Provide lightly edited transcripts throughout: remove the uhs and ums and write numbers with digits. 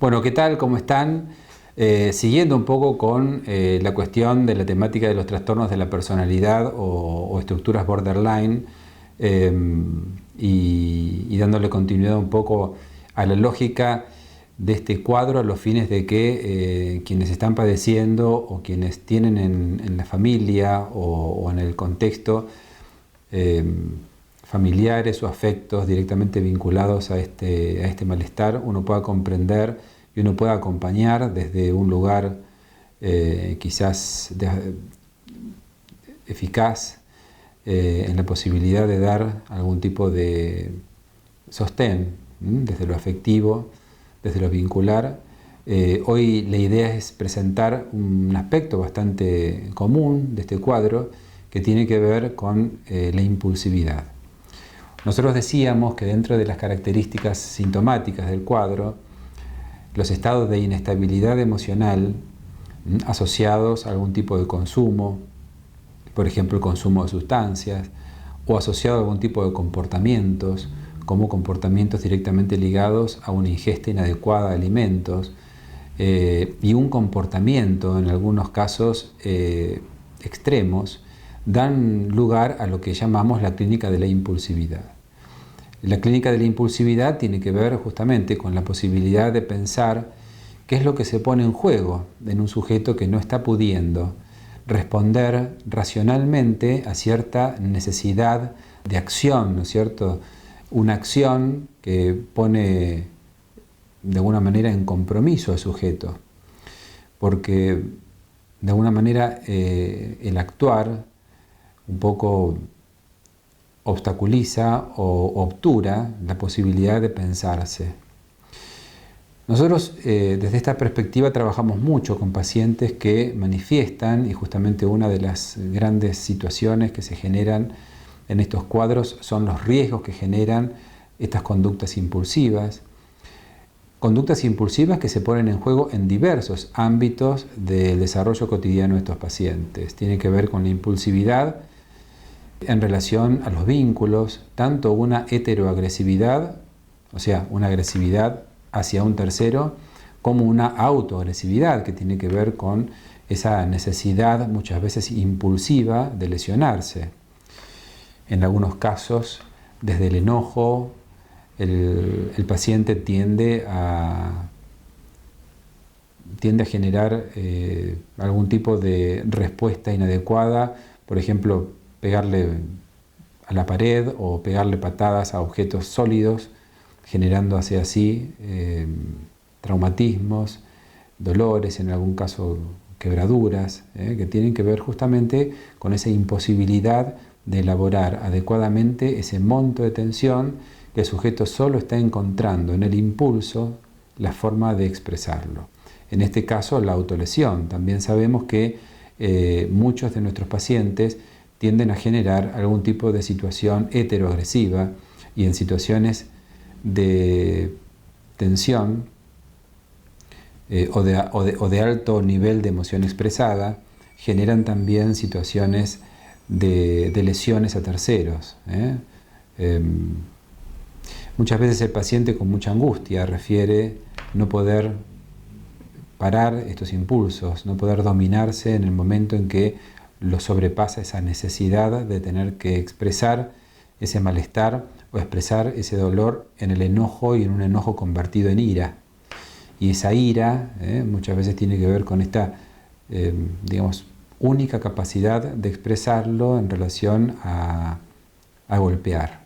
Bueno, ¿qué tal? ¿Cómo están? Siguiendo un poco con la cuestión de la temática de los trastornos de la personalidad o estructuras borderline eh, y dándole continuidad un poco a la lógica de este cuadro a los fines de que quienes están padeciendo o quienes tienen en la familia o en el contexto eh, familiares o afectos directamente vinculados a este malestar, uno pueda comprender y uno pueda acompañar desde un lugar quizás eficaz en la posibilidad de dar algún tipo de sostén desde lo afectivo, desde lo vincular. Hoy la idea es presentar un aspecto bastante común de este cuadro que tiene que ver con la impulsividad. Nosotros decíamos que dentro de las características sintomáticas del cuadro, los estados de inestabilidad emocional asociados a algún tipo de consumo, por ejemplo el consumo de sustancias, o asociado a algún tipo de comportamientos, como comportamientos directamente ligados a una ingesta inadecuada de alimentos, y un comportamiento en algunos casos extremos, dan lugar a lo que llamamos la clínica de la impulsividad. La clínica de la impulsividad tiene que ver justamente con la posibilidad de pensar qué es lo que se pone en juego en un sujeto que no está pudiendo responder racionalmente a cierta necesidad de acción, ¿no es cierto? Una acción que pone de alguna manera en compromiso al sujeto, porque de alguna manera el actuar un poco obstaculiza o obtura la posibilidad de pensarse. Nosotros desde esta perspectiva trabajamos mucho con pacientes que manifiestan, y justamente una de las grandes situaciones que se generan en estos cuadros son los riesgos que generan estas conductas impulsivas. Conductas impulsivas que se ponen en juego en diversos ámbitos del desarrollo cotidiano de estos pacientes. Tiene que ver con la impulsividad en relación a los vínculos, tanto una heteroagresividad, o sea, una agresividad hacia un tercero, como una autoagresividad que tiene que ver con esa necesidad muchas veces impulsiva de lesionarse. En algunos casos, desde el enojo, el paciente tiende a generar algún tipo de respuesta inadecuada, por ejemplo, pegarle a la pared o pegarle patadas a objetos sólidos, generando así traumatismos, dolores, en algún caso quebraduras, que tienen que ver justamente con esa imposibilidad de elaborar adecuadamente ese monto de tensión que el sujeto solo está encontrando en el impulso la forma de expresarlo. En este caso, la autolesión. También sabemos que muchos de nuestros pacientes tienden a generar algún tipo de situación heteroagresiva y en situaciones de tensión o de alto nivel de emoción expresada, generan también situaciones de lesiones a terceros. Muchas veces el paciente con mucha angustia refiere no poder parar estos impulsos, no poder dominarse en el momento en que lo sobrepasa esa necesidad de tener que expresar ese malestar o expresar ese dolor en el enojo y en un enojo convertido en ira. Y esa ira muchas veces tiene que ver con esta, única capacidad de expresarlo en relación a golpear.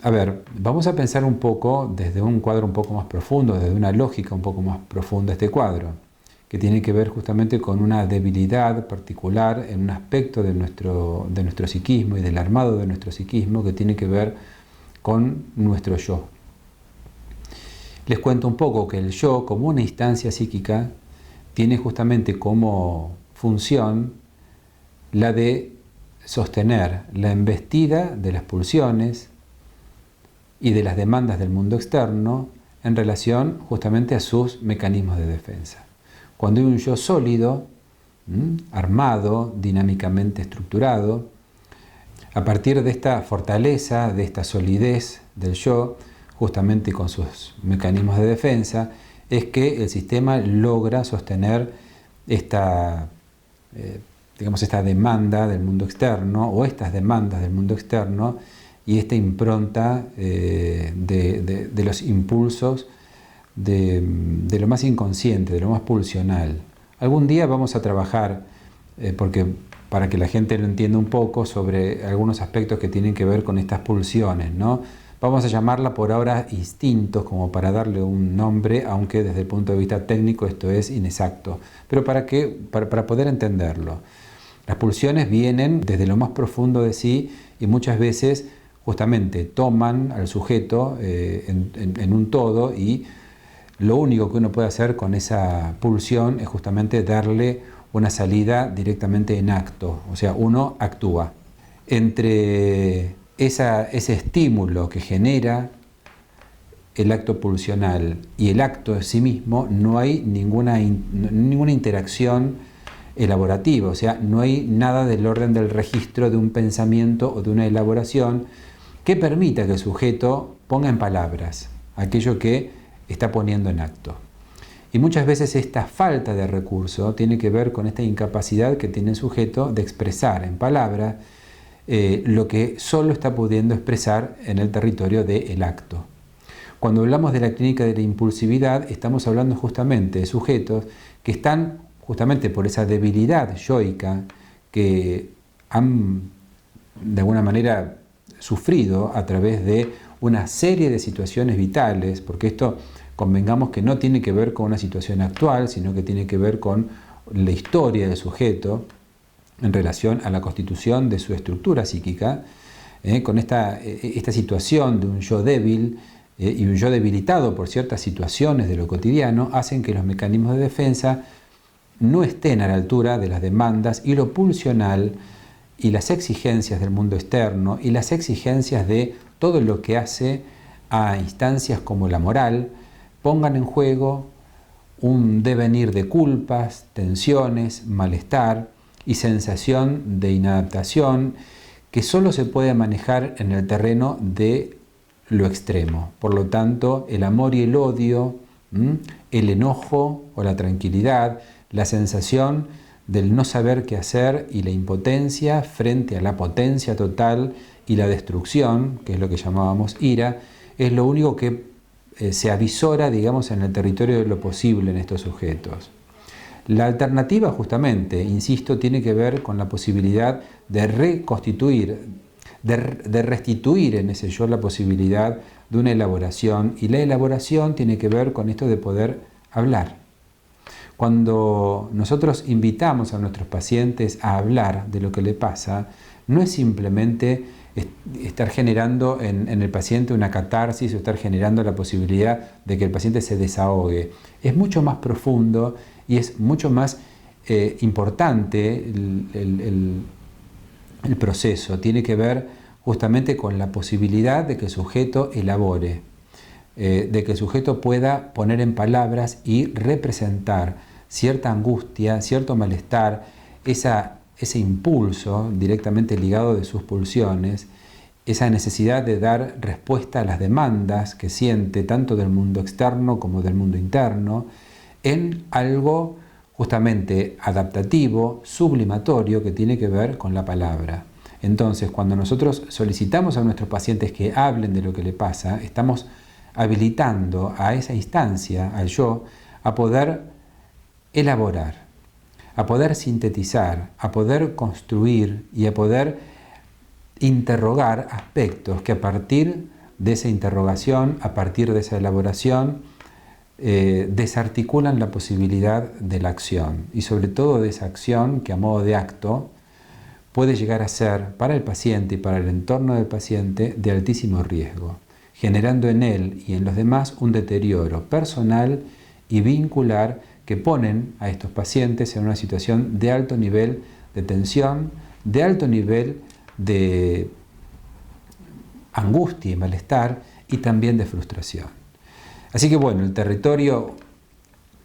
A ver, vamos a pensar un poco desde un cuadro un poco más profundo, desde una lógica un poco más profunda este cuadro, que tiene que ver justamente con una debilidad particular en un aspecto de nuestro psiquismo y del armado de nuestro psiquismo que tiene que ver con nuestro yo. Les cuento un poco que el yo, como una instancia psíquica, tiene justamente como función la de sostener la embestida de las pulsiones y de las demandas del mundo externo en relación justamente a sus mecanismos de defensa. Cuando hay un yo sólido, armado, dinámicamente estructurado, a partir de esta fortaleza, de esta solidez del yo, justamente con sus mecanismos de defensa, es que el sistema logra sostener esta demanda del mundo externo, o estas demandas del mundo externo, y esta impronta de los impulsos de lo más inconsciente, de lo más pulsional. Algún día vamos a trabajar, para que la gente lo entienda un poco, sobre algunos aspectos que tienen que ver con estas pulsiones, ¿no? Vamos a llamarla por ahora instintos, como para darle un nombre, aunque desde el punto de vista técnico esto es inexacto, pero para poder entenderlo. Las pulsiones vienen desde lo más profundo de sí y muchas veces justamente toman al sujeto en un todo, y lo único que uno puede hacer con esa pulsión es justamente darle una salida directamente en acto, o sea, uno actúa. Entre ese estímulo que genera el acto pulsional y el acto en sí mismo no hay ninguna interacción elaborativa, o sea, no hay nada del orden del registro de un pensamiento o de una elaboración que permita que el sujeto ponga en palabras aquello que está poniendo en acto. Y muchas veces esta falta de recurso tiene que ver con esta incapacidad que tiene el sujeto de expresar en palabras lo que solo está pudiendo expresar en el territorio del acto. Cuando hablamos de la clínica de la impulsividad, estamos hablando justamente de sujetos que están, justamente por esa debilidad yoica, que han de alguna manera sufrido a través de una serie de situaciones vitales, porque esto, convengamos que no tiene que ver con una situación actual, sino que tiene que ver con la historia del sujeto en relación a la constitución de su estructura psíquica, con esta situación de un yo débil y un yo debilitado por ciertas situaciones de lo cotidiano, hacen que los mecanismos de defensa no estén a la altura de las demandas y lo pulsional y las exigencias del mundo externo y las exigencias de todo lo que hace a instancias como la moral pongan en juego un devenir de culpas, tensiones, malestar y sensación de inadaptación que solo se puede manejar en el terreno de lo extremo. Por lo tanto, el amor y el odio, el enojo o la tranquilidad, la sensación del no saber qué hacer y la impotencia frente a la potencia total y la destrucción, que es lo que llamábamos ira, es lo único que se avisora, digamos, en el territorio de lo posible en estos sujetos. La alternativa, justamente, insisto, tiene que ver con la posibilidad de reconstituir, de restituir en ese yo la posibilidad de una elaboración, y la elaboración tiene que ver con esto de poder hablar. Cuando nosotros invitamos a nuestros pacientes a hablar de lo que le pasa, no es simplemente estar generando en el paciente una catarsis o estar generando la posibilidad de que el paciente se desahogue. Es mucho más profundo y es mucho más importante el proceso. Tiene que ver justamente con la posibilidad de que el sujeto elabore, de que el sujeto pueda poner en palabras y representar cierta angustia, cierto malestar, ese impulso directamente ligado de sus pulsiones, esa necesidad de dar respuesta a las demandas que siente tanto del mundo externo como del mundo interno, en algo justamente adaptativo, sublimatorio, que tiene que ver con la palabra. Entonces, cuando nosotros solicitamos a nuestros pacientes que hablen de lo que le pasa, estamos habilitando a esa instancia, al yo, a poder elaborar, a poder sintetizar, a poder construir y a poder interrogar aspectos que a partir de esa interrogación, a partir de esa elaboración, desarticulan la posibilidad de la acción, y sobre todo de esa acción que a modo de acto puede llegar a ser para el paciente y para el entorno del paciente de altísimo riesgo, generando en él y en los demás un deterioro personal y vincular que ponen a estos pacientes en una situación de alto nivel de tensión, de alto nivel de angustia y malestar, y también de frustración. Así que bueno, el territorio,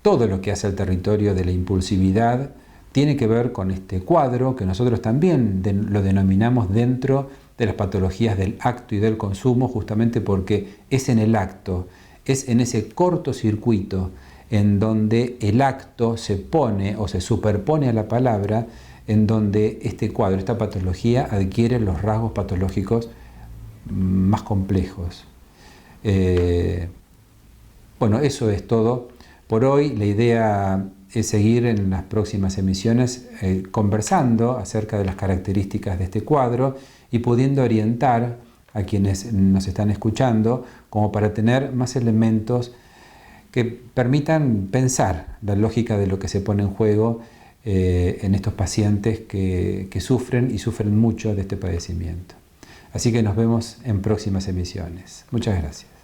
todo lo que hace el territorio de la impulsividad tiene que ver con este cuadro que nosotros también lo denominamos dentro de las patologías del acto y del consumo, justamente porque es en el acto, es en ese cortocircuito en donde el acto se pone o se superpone a la palabra, en donde este cuadro, esta patología adquiere los rasgos patológicos más complejos. Bueno, eso es todo por hoy. La idea es seguir en las próximas emisiones conversando acerca de las características de este cuadro y pudiendo orientar a quienes nos están escuchando como para tener más elementos que permitan pensar la lógica de lo que se pone en juego en estos pacientes que sufren y sufren mucho de este padecimiento. Así que nos vemos en próximas emisiones. Muchas gracias.